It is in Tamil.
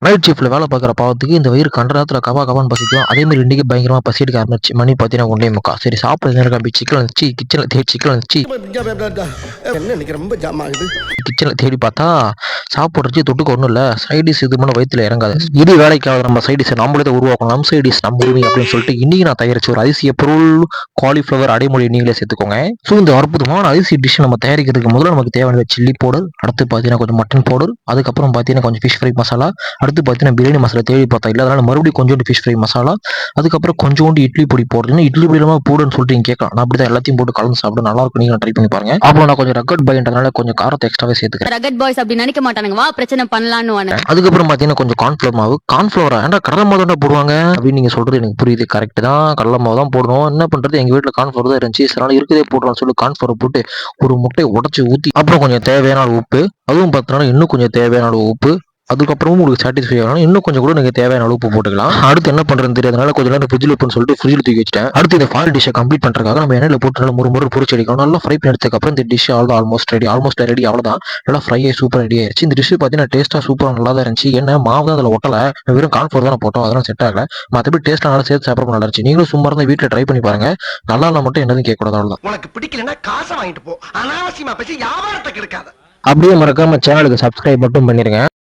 நைட் ஷிஃப்ட்ல வேலை பார்க்குற பாவத்துக்கு இந்த வயிறு கண்ட நேரத்துல கபான்னு பசிக்கும். அதே மாதிரி இன்னைக்கு பயங்கரமா பசி எடுக்க ஆரம்பிச்சு. மணி பார்த்தீங்கன்னா 1:45. சரி சாப்பிட நேரம் அப்படி சிக்கன் வந்துச்சு. சிக்கன் வந்துச்சு. என்ன இன்னைக்கு ரொம்ப ஜாம் ஆகுது. கிச்சன்ல தேடி பார்த்தா சாப்பிட்றதுக்கு தொட்டுக்க ஒன்றும் இல்லை. சைடிஸ் இது பண்ண வயிற்றுல இறங்காது. இது வேலைக்காக நம்ம சைடிஸ் நம்மளே தான் உருவாக்கணும். நம்ம சைடிஸ் நம்ம உரிமை அப்படின்னு சொல்லிட்டு இன்னைக்கு நான் தயாரிச்ச ஒரு அதிசய பொருள் காலிஃப்ளவர் அடைமொழி நீங்களே சேர்த்துக்கோங்க. ஸோ இந்த அற்புதமான அதிசய டிஷ் நம்ம தயாரிக்கிறதுக்கு முதல்ல நமக்கு தேவையான சில்லி பவுடர், அடுத்து பார்த்தீங்கன்னா கொஞ்சம் மட்டன் பவுடர், அதுக்கப்புறம் பார்த்தீங்கன்னா கொஞ்சம் ஃபிஷ் ஃப்ரை மசாலா, அடுத்து பார்த்தீங்கன்னா பிரியாணி மசாலா தேடி பார்த்தா இல்லை, அதனால மறுபடியும் கொஞ்சோண்டு ஃபிஷ் ஃப்ரை மசாலா, அதுக்கப்புறம் கொஞ்சோண்டு இட்லி பொடி போடுறதுன்னு இட்லி பொடி இல்லாமல் போடுன்னு சொல்லிட்டு நீங்கள் கேட்கலாம். நான் அப்படி தான் எல்லாத்தையும் போட்டு கலந்து சாப்பிட நல்லா இருக்கும். நீங்கள் ட்ரை பண்ணி பாருங்க. அப்புறம் நான் கொஞ்சம் ரக்கட் பைன்றதுனால கொஞ்சம் காரத்தை எக்ஸ்ட்ராவே சேர்த்துக்கிறேன். ரகட் பாய்ஸ் அப்படி நினைக்க மாட்டானுங்க. வா பிரச்சனை பண்ணலான்னு. அதுக்கப்புறம் பார்த்தீங்கன்னா கொஞ்சம் கார்ன்ஃப்ளவர் மாவு. கார்ன்ஃப்ளவரா ஏன்டா கடலை மாவு தான் போடுவாங்க அப்படின்னு நீங்கள் சொல்றது எனக்கு புரியுது. கரெக்ட் தான், கடலை மாவு தான் போடணும். என்ன பண்றது, எங்கள் வீட்டில் கார்ன்ஃப்ளவர் தான் இருந்துச்சு. அதனால இருக்கதே போடுறான்னு சொல்லி கார்ன்ஃப்ளவர் போட்டு ஒரு முட்டையை உடச்சி ஊற்றி அப்புறம் கொஞ்சம் தேவையான அளவு உப்பு, அதுவும் பார்த்தோன்னா இன்னும் கொஞ்சம் தேவையான அளவு உப்பு, அதுக்கப்புறமும் உங்களுக்கு சாட்டிஸ்ஃபை ஆகணும் இன்னும் கொஞ்சம் கூட நீங்கள் தேவையான அளவு உப்பு போட்டுக்கலாம். அடுத்து என்ன பண்ணுறதுன்னு தெரியாதனால கொஞ்சம் நேரம் ஃப்ரிட்ஜில் வைப்பேன்னு சொல்லிட்டு ஃப்ரிட்ஜில் தூக்கி வச்சிட்டேன். அடுத்து இந்த ஃபால் டிஷ்ஷை கம்ப்ளீட் பண்ணுறதுக்காக நம்ம எண்ணெயில் போட்டு நல்லா முறை பொரிச்சு எடுக்கணும். நல்லா ஃப்ரை பண்ணி எடுத்ததுக்கப்புறம் இந்த டிஷ் ஆல்மோஸ்ட் ரெடி அவ்வளோதான். நல்லா ஃப்ரை ஆகி சூப்பர் ரெடி ஆயிடுச்சு. இந்த டிஷ் பார்த்தீங்கன்னா டேஸ்ட்டாக சூப்பராக நல்லா தான் இருந்துச்சு. என்ன மாவு தான் அதில் ஒட்டலை, வெறும் கார்ன்ஃப்ளவர் தான் போட்டோம், அதெல்லாம் செட் ஆகல. மற்றபடி டேஸ்ட்டாக நல்லா சேர்த்து சாப்பிட நல்லா இருந்துச்சு. நீங்களும் சும்மா இருந்தால் வீட்டில் ட்ரை பண்ணி பாருங்க. நல்லா இல்லை மட்டும் என்னதும் கேட்கக்கூடாது, அவ்வளோதான். உனக்கு பிடிக்கலன்னா காசை வாங்கிட்டு போ, அனாவசியமா பேசி வியாபாரத்தை கெடுக்காத. அப்படியே மறக்காம சேனலுக்கு சப்ஸ்கிரைப் மட்டும் பண்ணிருங்க.